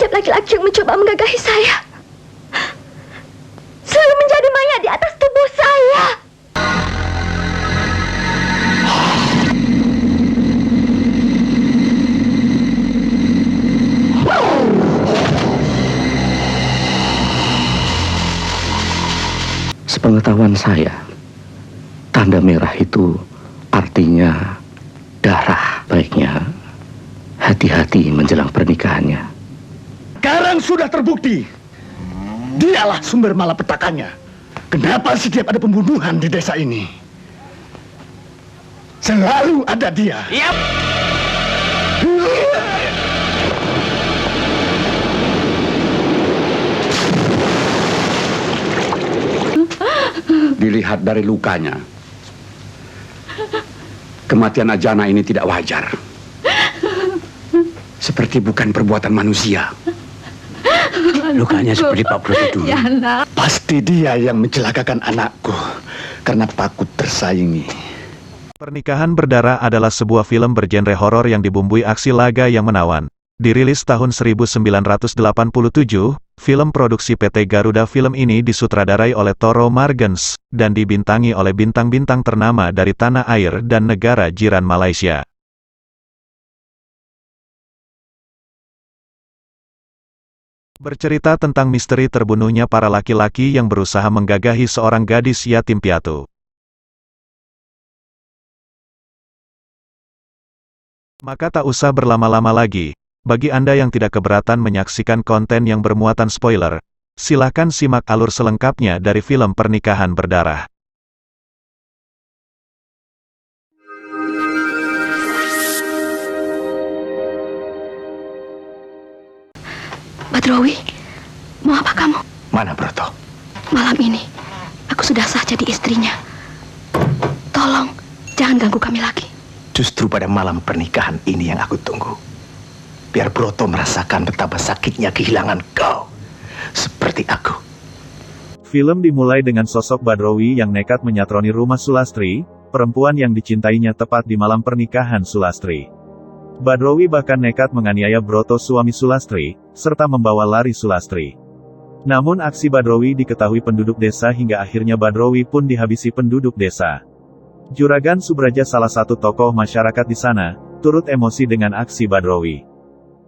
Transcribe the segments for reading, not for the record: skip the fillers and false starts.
setiap laki-laki yang mencoba menggagahi saya selalu menjadi mayat di atas tubuh saya. Sepengetahuan saya, tanda merah itu artinya darah. Baiknya hati-hati menjelang pernikahannya. Sekarang sudah terbukti, dialah sumber malapetakannya. Kenapa setiap ada pembunuhan di desa ini, selalu ada dia? Yap. Dilihat dari lukanya, kematian Ajana ini tidak wajar. Seperti bukan perbuatan manusia. Lukanya seperti Pak Broto dulu. Pasti dia yang mencelakakan anakku karena takut tersaingi. Pernikahan Berdarah adalah sebuah film bergenre horor yang dibumbui aksi laga yang menawan. Dirilis tahun 1987, film produksi PT Garuda Film ini disutradarai oleh Toro Margens, dan dibintangi oleh bintang-bintang ternama dari tanah air dan negara jiran Malaysia. Bercerita tentang misteri terbunuhnya para laki-laki yang berusaha menggagahi seorang gadis yatim piatu. Maka tak usah berlama-lama lagi. Bagi Anda yang tidak keberatan menyaksikan konten yang bermuatan spoiler, silakan simak alur selengkapnya dari film Pernikahan Berdarah. Badrowi, mau apa kamu? Mana Broto? Malam ini, aku sudah sah jadi istrinya. Tolong, jangan ganggu kami lagi. Justru pada malam pernikahan ini yang aku tunggu. Biar Broto merasakan betapa sakitnya kehilangan kau. Seperti aku. Film dimulai dengan sosok Badrowi yang nekat menyatroni rumah Sulastri, perempuan yang dicintainya tepat di malam pernikahan Sulastri. Badrowi bahkan nekat menganiaya Broto suami Sulastri, serta membawa lari Sulastri. Namun aksi Badrowi diketahui penduduk desa hingga akhirnya Badrowi pun dihabisi penduduk desa. Juragan Subraja, salah satu tokoh masyarakat di sana, turut emosi dengan aksi Badrowi.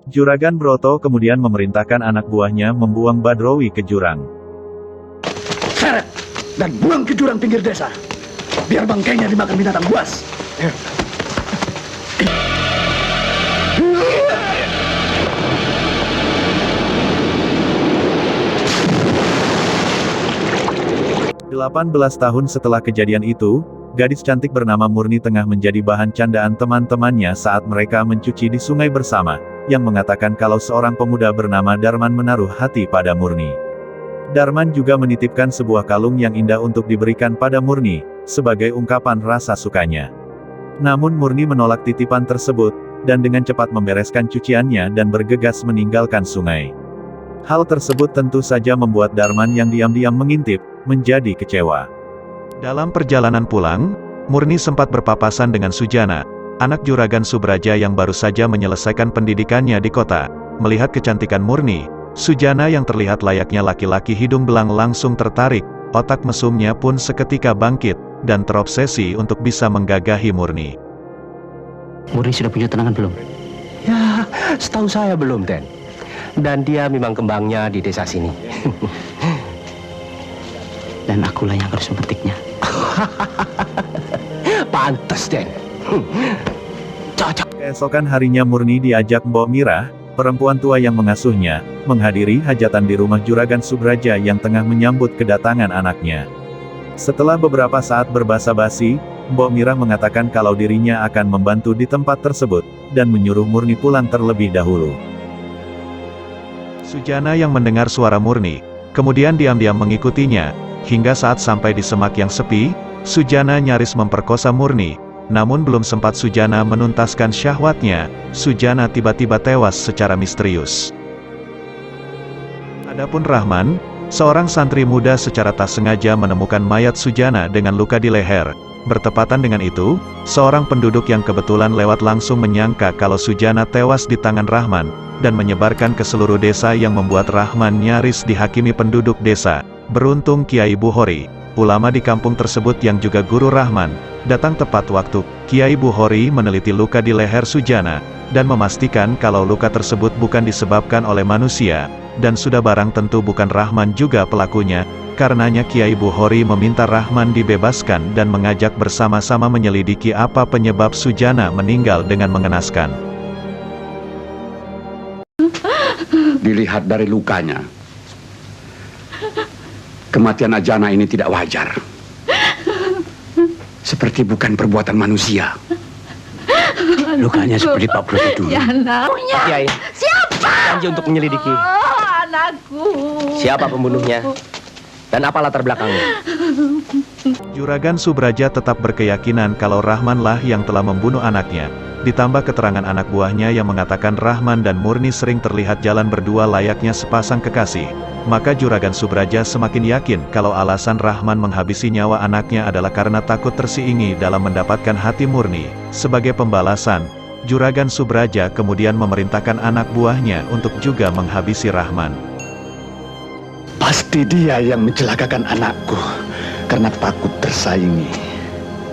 Juragan Broto kemudian memerintahkan anak buahnya membuang Badrowi ke jurang. Seret dan buang ke jurang pinggir desa. Biar bangkainya dimakan binatang buas. 18 tahun setelah kejadian itu, gadis cantik bernama Murni tengah menjadi bahan candaan teman-temannya saat mereka mencuci di sungai bersama, yang mengatakan kalau seorang pemuda bernama Darman menaruh hati pada Murni. Darman juga menitipkan sebuah kalung yang indah untuk diberikan pada Murni, sebagai ungkapan rasa sukanya. Namun Murni menolak titipan tersebut, dan dengan cepat membereskan cuciannya dan bergegas meninggalkan sungai. Hal tersebut tentu saja membuat Darman yang diam-diam mengintip, menjadi kecewa. Dalam perjalanan pulang, Murni sempat berpapasan dengan Sujana, anak juragan Subraja yang baru saja menyelesaikan pendidikannya di kota. Melihat kecantikan Murni, Sujana yang terlihat layaknya laki-laki hidung belang langsung tertarik, otak mesumnya pun seketika bangkit, dan terobsesi untuk bisa menggagahi Murni. Murni sudah punya tunangan belum? Ya, setahu saya belum, Den. Dan dia memang kembangnya di desa sini. Dan akulah yang harus memetiknya. Pantes, Den. Cocok. Keesokan harinya Murni diajak Mbok Mirah, perempuan tua yang mengasuhnya, menghadiri hajatan di rumah Juragan Subraja yang tengah menyambut kedatangan anaknya. Setelah beberapa saat berbasa-basi, Mbok Mirah mengatakan kalau dirinya akan membantu di tempat tersebut, dan menyuruh Murni pulang terlebih dahulu. Sujana yang mendengar suara Murni, kemudian diam-diam mengikutinya, hingga saat sampai di semak yang sepi, Sujana nyaris memperkosa Murni. Namun belum sempat Sujana menuntaskan syahwatnya, Sujana tiba-tiba tewas secara misterius. Adapun Rahman, seorang santri muda secara tak sengaja menemukan mayat Sujana dengan luka di leher, Bertepatan dengan itu, seorang penduduk yang kebetulan lewat langsung menyangka kalau Sujana tewas di tangan Rahman, dan menyebarkan ke seluruh desa yang membuat Rahman nyaris dihakimi penduduk desa. Beruntung Kiai Buhori, ulama di kampung tersebut yang juga guru Rahman, datang tepat waktu. Kiai Buhori meneliti luka di leher Sujana, dan memastikan kalau luka tersebut bukan disebabkan oleh manusia, dan sudah barang tentu bukan Rahman juga pelakunya. Karenanya Kiai Buhori meminta Rahman dibebaskan dan mengajak bersama-sama menyelidiki apa penyebab Sujana meninggal dengan mengenaskan. Dilihat dari lukanya, kematian Ajana ini tidak wajar. Seperti bukan perbuatan manusia. Lukanya seperti Pak Broto dulu. Pak Kiai, Siapa? janji untuk menyelidiki Anakku. siapa pembunuhnya dan apa latar belakangnya. Juragan Subraja tetap berkeyakinan kalau Rahmanlah yang telah membunuh anaknya. Ditambah keterangan anak buahnya yang mengatakan Rahman dan Murni sering terlihat jalan berdua layaknya sepasang kekasih. Maka Juragan Subraja semakin yakin kalau alasan Rahman menghabisi nyawa anaknya adalah karena takut tersiingi dalam mendapatkan hati Murni. Sebagai pembalasan, Juragan Subraja kemudian memerintahkan anak buahnya untuk juga menghabisi Rahman. Pasti dia yang mencelakakan anakku karena takut tersaingi.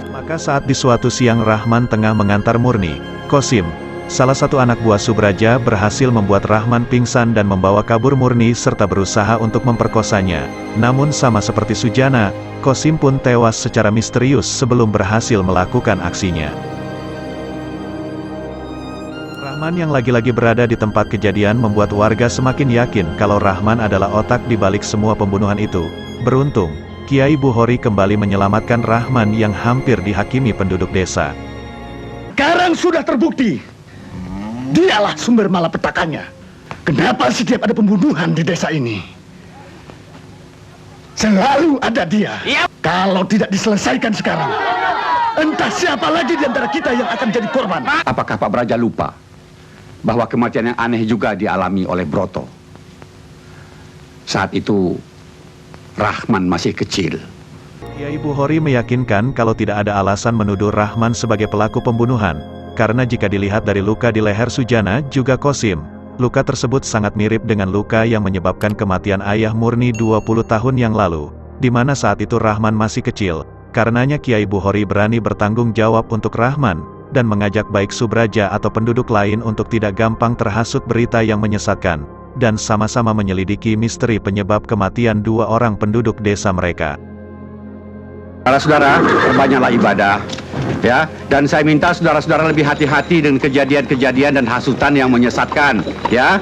Maka saat di suatu siang Rahman tengah mengantar Murni, Kosim, salah satu anak buah Subraja, berhasil membuat Rahman pingsan dan membawa kabur Murni serta berusaha untuk memperkosanya. Namun sama seperti Sujana, Kosim pun tewas secara misterius sebelum berhasil melakukan aksinya. Rahman yang lagi-lagi berada di tempat kejadian membuat warga semakin yakin kalau Rahman adalah otak di balik semua pembunuhan itu. Beruntung, Kiai Buhori kembali menyelamatkan Rahman yang hampir dihakimi penduduk desa. Sekarang sudah terbukti, dialah sumber malapetakannya. Kenapa setiap ada pembunuhan di desa ini, selalu ada dia? Kalau tidak diselesaikan sekarang, entah siapa lagi di antara kita yang akan jadi korban. Apakah Pak Braja lupa bahwa kematian yang aneh juga dialami oleh Broto? Saat itu Rahman masih kecil. Kiai Buhori meyakinkan kalau tidak ada alasan menuduh Rahman sebagai pelaku pembunuhan, karena jika dilihat dari luka di leher Sujana juga Kosim, luka tersebut sangat mirip dengan luka yang menyebabkan kematian ayah Murni 20 tahun yang lalu, di mana saat itu Rahman masih kecil. Karenanya Kiai Buhori berani bertanggung jawab untuk Rahman, dan mengajak baik Subraja atau penduduk lain untuk tidak gampang terhasut berita yang menyesatkan, dan sama-sama menyelidiki misteri penyebab kematian dua orang penduduk desa mereka. Saudara-saudara, perbanyaklah ibadah, ya. Dan saya minta saudara-saudara lebih hati-hati dengan kejadian-kejadian dan hasutan yang menyesatkan, ya.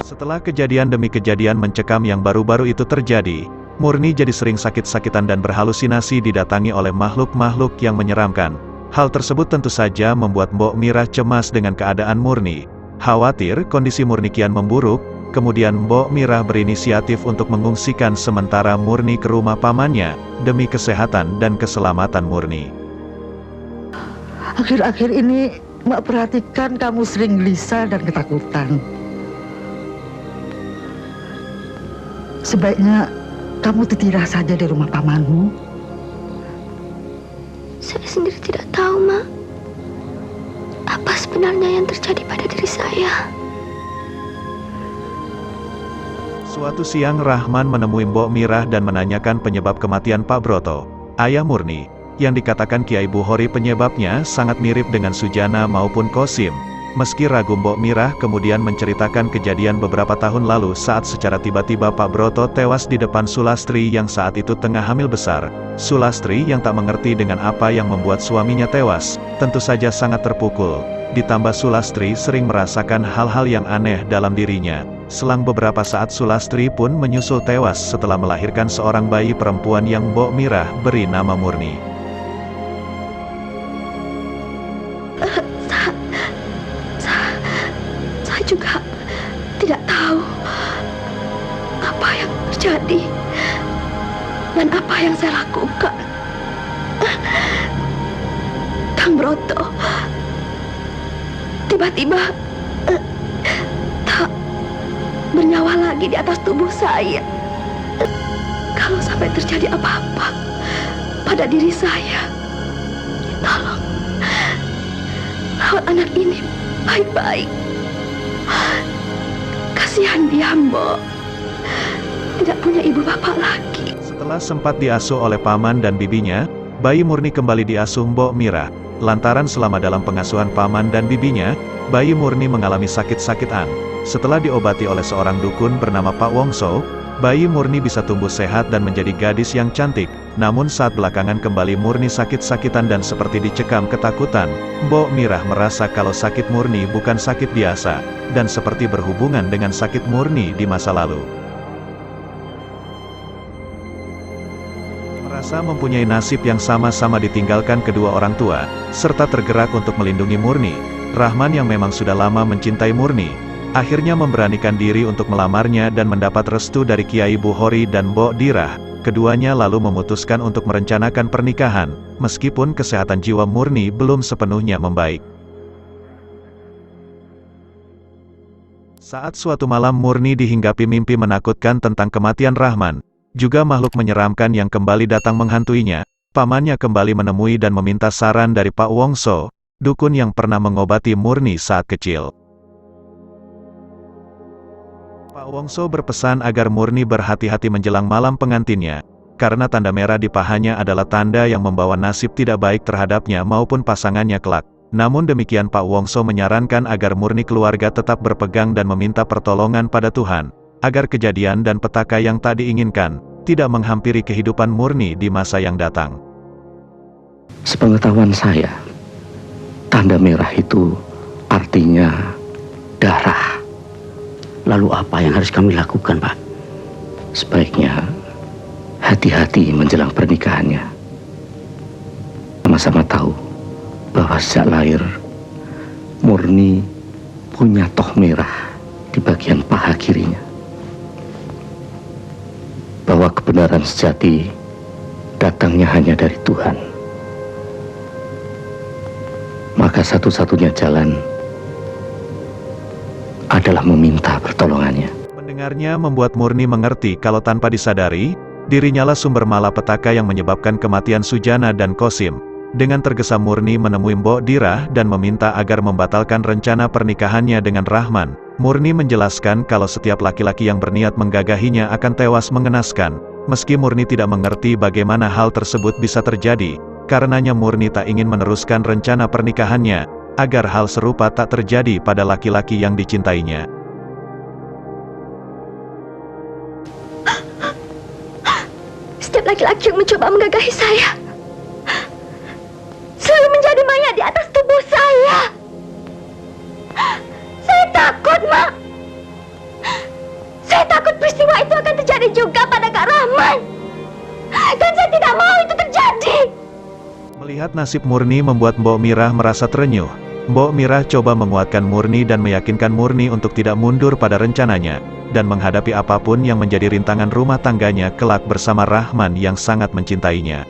Setelah kejadian demi kejadian mencekam yang baru-baru itu terjadi, Murni jadi sering sakit-sakitan dan berhalusinasi didatangi oleh makhluk-makhluk yang menyeramkan. Hal tersebut tentu saja membuat Mbok Mirah cemas dengan keadaan Murni. Khawatir kondisi Murni kian memburuk, kemudian Mbok Mirah berinisiatif untuk mengungsikan sementara Murni ke rumah pamannya, demi kesehatan dan keselamatan Murni. Akhir-akhir ini Mbak perhatikan kamu sering gelisah dan ketakutan. Sebaiknya kamu tertirah saja di rumah pamanmu. Saya sendiri tidak tahu, Mak. Apa sebenarnya yang terjadi pada diri saya? Suatu siang Rahman menemui Mbok Mirah dan menanyakan penyebab kematian Pak Broto, ayah Murni, yang dikatakan Kiai Buhori penyebabnya sangat mirip dengan Sujana maupun Kosim. Meski ragu, Mbok Mirah kemudian menceritakan kejadian beberapa tahun lalu saat secara tiba-tiba Pak Broto tewas di depan Sulastri yang saat itu tengah hamil besar. Sulastri yang tak mengerti dengan apa yang membuat suaminya tewas, tentu saja sangat terpukul. Ditambah Sulastri sering merasakan hal-hal yang aneh dalam dirinya. Selang beberapa saat Sulastri pun menyusul tewas setelah melahirkan seorang bayi perempuan yang Mbok Mirah beri nama Murni. Saya juga tidak tahu apa yang terjadi dan apa yang saya lakukan. Kang Broto tiba-tiba tak bernyawa lagi di atas tubuh saya. Kalau sampai terjadi apa-apa, pada diri saya. Tolong, rawat anak ini baik-baik. Kasihan dia, Mbok. Tidak punya ibu bapak lagi. Setelah sempat diasuh oleh paman dan bibinya, bayi Murni kembali diasuh Mbok Mira. Lantaran selama dalam pengasuhan paman dan bibinya, bayi Murni mengalami sakit-sakitan. Setelah diobati oleh seorang dukun bernama Pak Wongso, bayi Murni bisa tumbuh sehat dan menjadi gadis yang cantik. Namun saat belakangan kembali Murni sakit-sakitan dan seperti dicekam ketakutan, Mbok Mirah merasa kalau sakit Murni bukan sakit biasa, dan seperti berhubungan dengan sakit Murni di masa lalu. Merasa mempunyai nasib yang sama-sama ditinggalkan kedua orang tua, serta tergerak untuk melindungi Murni, Rahman yang memang sudah lama mencintai Murni, akhirnya memberanikan diri untuk melamarnya dan mendapat restu dari Kiai Buhori dan Mbok Dirah. Keduanya lalu memutuskan untuk merencanakan pernikahan, meskipun kesehatan jiwa Murni belum sepenuhnya membaik. Saat suatu malam Murni dihinggapi mimpi menakutkan tentang kematian Rahman, juga makhluk menyeramkan yang kembali datang menghantuinya, pamannya kembali menemui dan meminta saran dari Pak Wongso, dukun yang pernah mengobati Murni saat kecil. Pak Wongso berpesan agar Murni berhati-hati menjelang malam pengantinnya, karena tanda merah di pahanya adalah tanda yang membawa nasib tidak baik terhadapnya maupun pasangannya kelak. Namun demikian Pak Wongso menyarankan agar Murni keluarga tetap berpegang dan meminta pertolongan pada Tuhan, agar kejadian dan petaka yang tak diinginkan, tidak menghampiri kehidupan Murni di masa yang datang. Sepengetahuan saya, tanda merah itu artinya darah. Lalu apa yang harus kami lakukan, Pak? Sebaiknya hati-hati menjelang pernikahannya. Sama-sama tahu bahwa sejak lahir Murni punya toh merah di bagian paha kirinya. Bahwa kebenaran sejati datangnya hanya dari Tuhan. Maka satu-satunya jalan adalah meminta pertolongannya. Mendengarnya membuat Murni mengerti kalau tanpa disadari, dirinya lah sumber malapetaka yang menyebabkan kematian Sujana dan Kosim. Dengan tergesa Murni menemui Mbok Dirah dan meminta agar membatalkan rencana pernikahannya dengan Rahman. Murni menjelaskan kalau setiap laki-laki yang berniat menggagahinya akan tewas mengenaskan. Meski Murni tidak mengerti bagaimana hal tersebut bisa terjadi, karenanya Murni tak ingin meneruskan rencana pernikahannya, agar hal serupa tak terjadi pada laki-laki yang dicintainya. Setiap laki-laki yang mencoba menggagahi saya selalu menjadi mayat di atas tubuh saya. Saya takut, Mak. Saya takut peristiwa itu akan terjadi juga pada Kak Rahman. Dan saya tidak mau itu terjadi. Melihat nasib Murni membuat Mbok Mirah merasa terenyuh. Mbok Mirah coba menguatkan Murni dan meyakinkan Murni untuk tidak mundur pada rencananya, dan menghadapi apapun yang menjadi rintangan rumah tangganya kelak bersama Rahman yang sangat mencintainya.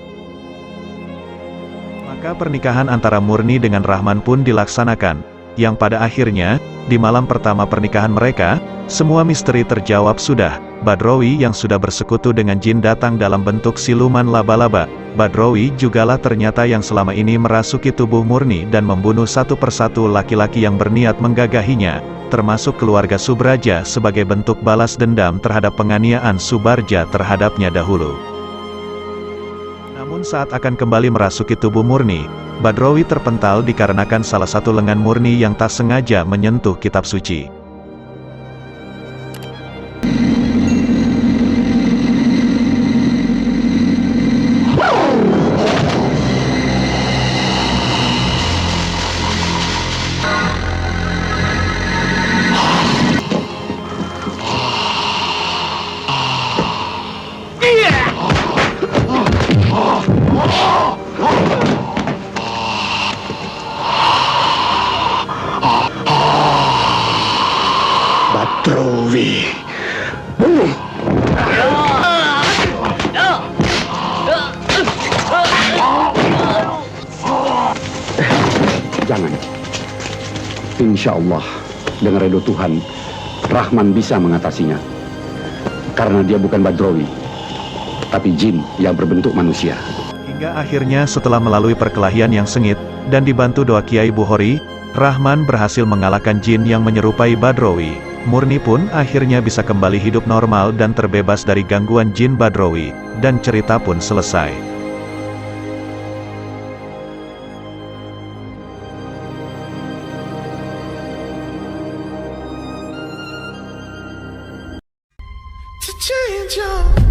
Maka pernikahan antara Murni dengan Rahman pun dilaksanakan, yang pada akhirnya, di malam pertama pernikahan mereka, semua misteri terjawab sudah. Badrowi yang sudah bersekutu dengan jin datang dalam bentuk siluman laba-laba. Badrowi jugalah ternyata yang selama ini merasuki tubuh Murni dan membunuh satu persatu laki-laki yang berniat menggagahinya, termasuk keluarga Subraja sebagai bentuk balas dendam terhadap penganiayaan Subarja terhadapnya dahulu. Namun saat akan kembali merasuki tubuh Murni, Badrowi terpental dikarenakan salah satu lengan Murni yang tak sengaja menyentuh kitab suci. Badrowi. Jangan. Insya Allah, dengan ridho Tuhan, Rahman bisa mengatasinya. Karena dia bukan Badrowi, tapi jin yang berbentuk manusia. Hingga akhirnya setelah melalui perkelahian yang sengit, dan dibantu doa Kiai Buhori, Rahman berhasil mengalahkan jin yang menyerupai Badrowi. Murni pun akhirnya bisa kembali hidup normal dan terbebas dari gangguan jin Badrowi, dan cerita pun selesai. To change your